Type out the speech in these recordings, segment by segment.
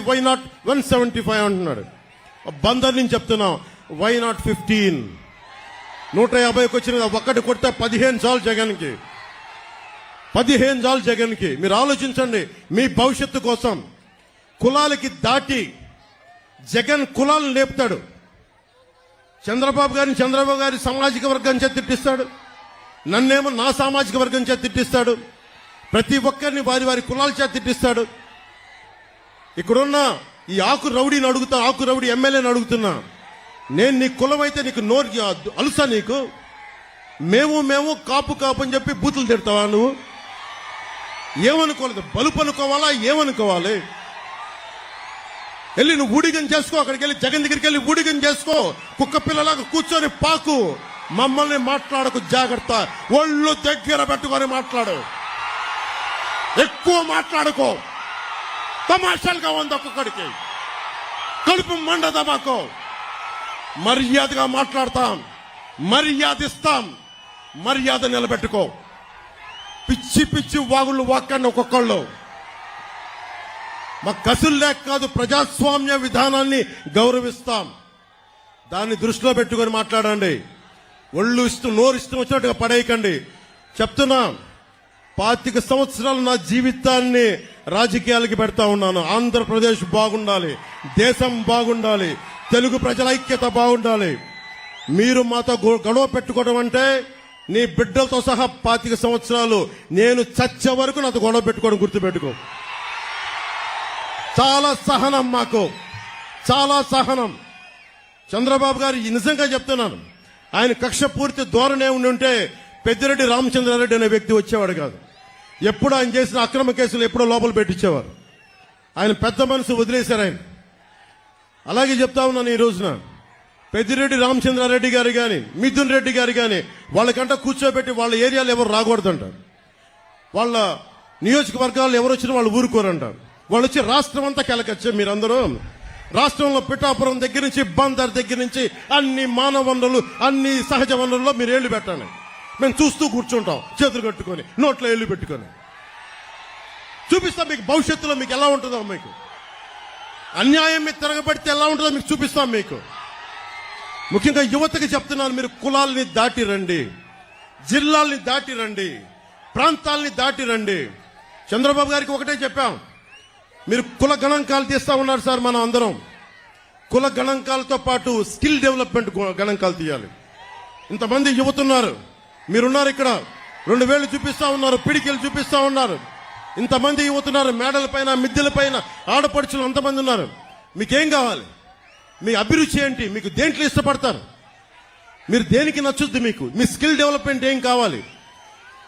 Why not 175 అంటున్నాడు. బందర్ నుంచి చెప్తున్నాం, వై నాట్ 15? 150కి వచ్చిన ఒక్కటి కొడితే 15 చాలు జగన్కి, 15 చాలు జగన్కి. మీరు ఆలోచించండి మీ భవిష్యత్తు కోసం. కులాలకి దాటి జగన్ కులాలను లేపుతాడు. చంద్రబాబు గారి సామాజిక వర్గం చేత తిట్టిస్తాడు, నన్నేమో నా సామాజిక వర్గం చేత తిట్టిస్తాడు, ప్రతి ఒక్కరిని వారి వారి కులాల చేత తిట్టిస్తాడు. ఇక్కడున్న ఈ ఆకు రౌడీని అడుగుతా, ఆకు రౌడీ ఎమ్మెల్యేని అడుగుతున్నా, నేను నీ కులం అయితే నీకు నోరు అలుసా? నీకు మేము కాపు అని చెప్పి బూతులు తిడతావా? నువ్వు ఏమనుకోలేదు, బలుపు అనుకోవాలా? ఏమనుకోవాలి? వెళ్ళి నువ్వు ఊడిగం చేసుకో, అక్కడికి వెళ్ళి జగన్ దగ్గరికి వెళ్ళి ఊడిగం చేసుకో, కుక్క పిల్లలాగా కూర్చొని పాకు. మమ్మల్ని మాట్లాడకు, జాగ్రత్త. ఒళ్ళు దగ్గర పెట్టుకొని మాట్లాడు, ఎక్కువ మాట్లాడుకో. తమాషాలుగా ఉంది ఒక్కొక్కడికి, కడుపు మండదా మాకు. మర్యాదగా మాట్లాడతాం, మర్యాద ఇస్తాం, మర్యాద నిలబెట్టుకో. పిచ్చి పిచ్చి వాగుళ్ళు వాక్కండి ఒక్కొక్కళ్ళు. మా కసులు లేక కాదు, ప్రజాస్వామ్య విధానాన్ని గౌరవిస్తాం. దాన్ని దృష్టిలో పెట్టుకొని మాట్లాడండి. ఒళ్ళు ఇష్టం, నోరు ఇష్టం వచ్చినట్టుగా పడేయకండి. చెప్తున్నా, 25 సంవత్సరాలు నా జీవితాన్ని రాజకీయాలకి పెడతా ఉన్నాను. ఆంధ్రప్రదేశ్ బాగుండాలి, దేశం బాగుండాలి, తెలుగు ప్రజల ఐక్యత బాగుండాలి. మీరు మాతో గొడవ పెట్టుకోవడం అంటే నీ బిడ్డలతో సహా 25 సంవత్సరాలు నేను చచ్చే వరకు నాతో గొడవ పెట్టుకోవడం గుర్తుపెట్టుకో. చాలా సహనం మాకు, చాలా సహనం. చంద్రబాబు గారు నిజంగా చెప్తున్నాను, ఆయన కక్ష పూర్తి ధోరణే ఉంటే పెద్దిరెడ్డి రామచంద్రారెడ్డి అనే వ్యక్తి వచ్చేవాడు కాదు. ఎప్పుడు ఆయన చేసిన అక్రమ కేసులు ఎప్పుడో లోపల పెట్టించేవారు. ఆయన పెద్ద మనసు వదిలేశారు ఆయన. అలాగే చెప్తా ఉన్నాను, ఈ రోజున పెద్దిరెడ్డి రామచంద్రారెడ్డి గారు కానీ, మిథున్ రెడ్డి గారు కానీ, వాళ్ళకంట కూర్చోబెట్టి వాళ్ళ ఏరియాలో ఎవరు రాకూడదంటారు. వాళ్ళ నియోజకవర్గాల్లో ఎవరు వచ్చినా వాళ్ళు ఊరుకోరంటారు. వాళ్ళు వచ్చి రాష్ట్రం అంతా కెలకొచ్చే. మీరందరూ రాష్ట్రంలో పిఠాపురం దగ్గర నుంచి బందర్ దగ్గర నుంచి అన్ని మానవ వనరులు, అన్ని సహజ వనరుల్లో మీరు ఏళ్లు పెట్టండి. మేము చూస్తూ కూర్చుంటాం, చేతులు కట్టుకొని, నోట్లో ఏళ్లు పెట్టుకొని. చూపిస్తాం మీకు భవిష్యత్తులో మీకు ఎలా ఉంటుందో. మీకు అన్యాయం మీద తిరగబడితే ఎలా ఉంటుందో మీకు చూపిస్తాం. మీకు ముఖ్యంగా యువతకి చెప్తున్నాను, మీరు కులాల్ని దాటి రండి, జిల్లాల్ని దాటి రండి, ప్రాంతాల్ని దాటి రండి. చంద్రబాబు గారికి ఒకటే చెప్పాం, మీరు కుల గణాంకాలు తీస్తా ఉన్నారు సార్. మనం అందరం కుల గణాంకాలతో పాటు స్కిల్ డెవలప్మెంట్ గణాంకాలు తీయాలి. ఇంతమంది యువతున్నారు, మీరున్నారు ఇక్కడ, 2 వేలు చూపిస్తా ఉన్నారు, పిడికిలు చూపిస్తా ఉన్నారు. ఇంతమంది యువతున్నారు, మేడల పైన, మిద్దెల పైన ఆడపడుచులు అంతమంది ఉన్నారు. మీకేం కావాలి? మీ అభిరుచి ఏంటి? మీకు దేంట్లో ఇష్టపడతారు? మీరు దేనికి నచ్చుద్ది? మీకు మీ స్కిల్ డెవలప్మెంట్ ఏం కావాలి?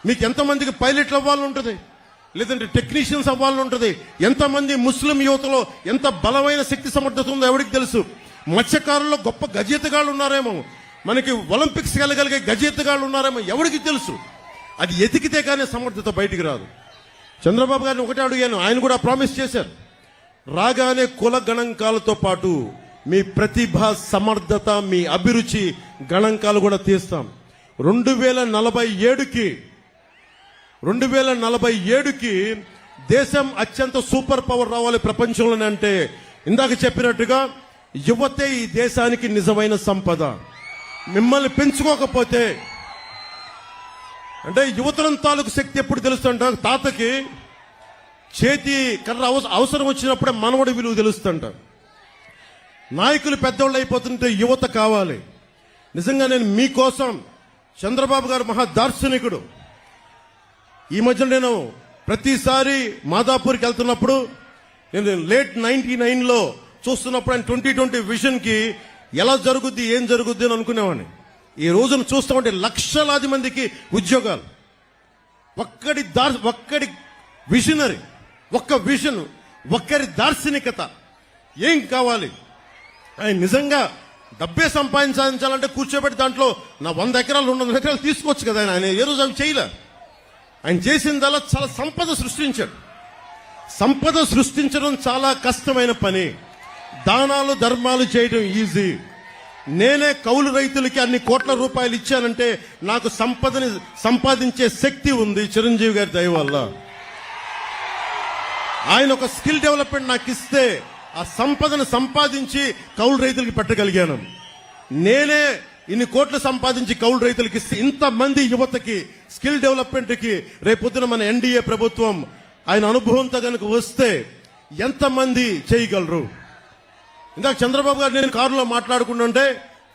మీకు ఎంతమందికి పైలట్లు అవ్వాలని ఉంటుంది, లేదంటే టెక్నీషియన్స్ అవ్వాలని ఉంటుంది. ఎంతమంది ముస్లిం యువతలో ఎంత బలమైన శక్తి సమర్థత ఉందో ఎవరికి తెలుసు. మత్స్యకారుల్లో గొప్ప గజేతగాళ్ళు ఉన్నారేమో, మనకి ఒలింపిక్స్ వెళ్ళగలిగే గజేతగాళ్ళు ఉన్నారేమో, ఎవరికి తెలుసు. అది ఎతికితే కానీ సమర్థత బయటికి రాదు. చంద్రబాబు గారిని ఒకటే అడిగాను, ఆయన కూడా ప్రామిస్ చేశారు, రాగానే కుల గణాంకాలతో పాటు మీ ప్రతిభ, సమర్థత, మీ అభిరుచి గణాంకాలు కూడా తీస్తాం. 2047కి దేశం అత్యంత సూపర్ పవర్ రావాలి ప్రపంచంలోనే. అంటే ఇందాక చెప్పినట్టుగా యువతే ఈ దేశానికి నిజమైన సంపద. మిమ్మల్ని పెంచుకోకపోతే, అంటే యువతరం తాలూకు శక్తి ఎప్పుడు తెలుస్తుంట, తాతకి చేతి కర్ర అవసరం వచ్చినప్పుడే మనవడి విలువ తెలుస్తుంట. నాయకులు పెద్దోళ్ళు అయిపోతుంటే యువత కావాలి. నిజంగా నేను మీకోసం, చంద్రబాబు గారు మహా దార్శనికుడు. ఈ మధ్య నేను ప్రతిసారి మాదాపూర్కి వెళ్తున్నప్పుడు, నేను లేట్ 99లో చూస్తున్నప్పుడు ఆయన 2020 విజన్ కి ఎలా జరుగుద్ది, ఏం జరుగుద్ది అని అనుకునేవాడిని. ఈ రోజును చూస్తూ ఉంటే లక్షలాది మందికి ఉద్యోగాలు. ఒక్కడి విజనరీ, ఒక్క విజన్, ఒక్కరి దార్శనికత. ఏం కావాలి? ఆయన నిజంగా డబ్బే సంపాదించాలంటే కూర్చోబెట్టి దాంట్లో నా 100 ఎకరాలు 200 ఎకరాలు తీసుకోవచ్చు కదా. ఆయన ఏ రోజు అవి చేయలే. ఆయన చేసిందల్లా చాలా సంపద సృష్టించాడు. సంపద సృష్టించడం చాలా కష్టమైన పని. దానాలు ధర్మాలు చేయడం ఈజీ. నేనే కౌలు రైతులకి అన్ని కోట్ల రూపాయలు ఇచ్చానంటే నాకు సంపదని సంపాదించే శక్తి ఉంది చిరంజీవి గారి దయ వల్ల. ఆయన ఒక స్కిల్ డెవలప్మెంట్ నాకు ఇస్తే ఆ సంపదను సంపాదించి కౌలు రైతులకి పెట్టగలిగాను. నేనే ఇన్ని కోట్లు సంపాదించి కౌలు రైతులకి ఇస్తే ఇంతమంది యువతకి స్కిల్ డెవలప్మెంట్ కి రేపొద్దున మన ఎన్డీఏ ప్రభుత్వం ఆయన అనుభవంతో కనుక వస్తే ఎంతమంది చేయగలరు? ఇందాక చంద్రబాబు గారు నేను కారులో మాట్లాడుకుంటుంటే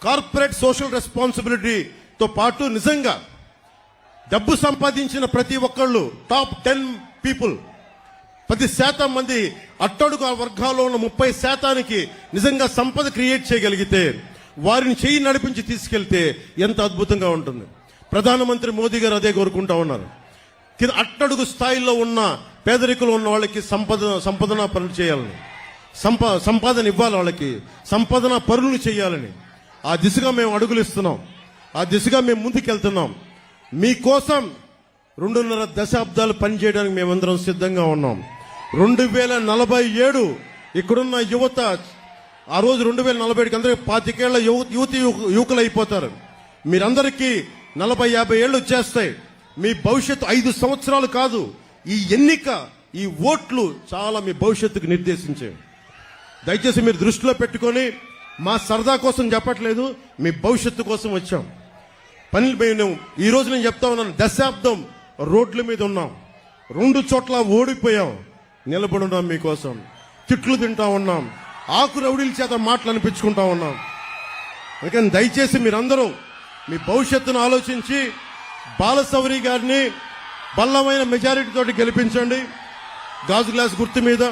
కార్పొరేట్ సోషల్ రెస్పాన్సిబిలిటీతో పాటు నిజంగా డబ్బు సంపాదించిన ప్రతి ఒక్కళ్ళు టాప్ 10 పీపుల్ 10% మంది అట్టడుగు వర్గాల్లో ఉన్న 30% నిజంగా సంపద క్రియేట్ చేయగలిగితే వారిని చేయి నడిపించి తీసుకెళ్తే ఎంత అద్భుతంగా ఉంటుంది. ప్రధానమంత్రి మోదీ గారు అదే కోరుకుంటా ఉన్నారు. అట్టడుగు స్థాయిలో ఉన్న పేదరికులు ఉన్న వాళ్ళకి సంపదన పనులు చేయాలని, సంపాదన ఇవ్వాలి, వాళ్ళకి సంపాదన పనులు చేయాలని ఆ దిశగా మేము అడుగులు ఇస్తున్నాం. ఆ దిశగా మేము ముందుకెళ్తున్నాం. మీకోసం 2.5 దశాబ్దాలు పనిచేయడానికి మేమందరం సిద్ధంగా ఉన్నాం. 2047 ఇక్కడున్న యువత ఆ రోజు 2047కి అందరికీ 25 ఏళ్ల యువకులు అయిపోతారు. మీరందరికీ 40-50 ఏళ్ళు వచ్చేస్తాయి. మీ భవిష్యత్తు 5 సంవత్సరాలు కాదు. ఈ ఎన్నిక, ఈ ఓట్లు చాలా మీ భవిష్యత్తుకు నిర్దేశించేవి. దయచేసి మీరు దృష్టిలో పెట్టుకొని, మా సరదా కోసం చెప్పట్లేదు, మీ భవిష్యత్తు కోసం వచ్చాం. మేము ఈ రోజు నేను చెప్తా ఉన్నాను, దశాబ్దం రోడ్ల మీద ఉన్నాం, 2 చోట్ల ఓడిపోయాం, నిలబడున్నాం మీకోసం, తిట్లు తింటా ఉన్నాం, ఆకు రౌడీల చేత మాటలు అనిపించుకుంటా ఉన్నాం. అందుకని దయచేసి మీరందరూ మీ భవిష్యత్తును ఆలోచించి బాలశౌరి గారిని బలమైన మెజారిటీ తోటి గెలిపించండి. గాజు గ్లాస్ గుర్తు మీద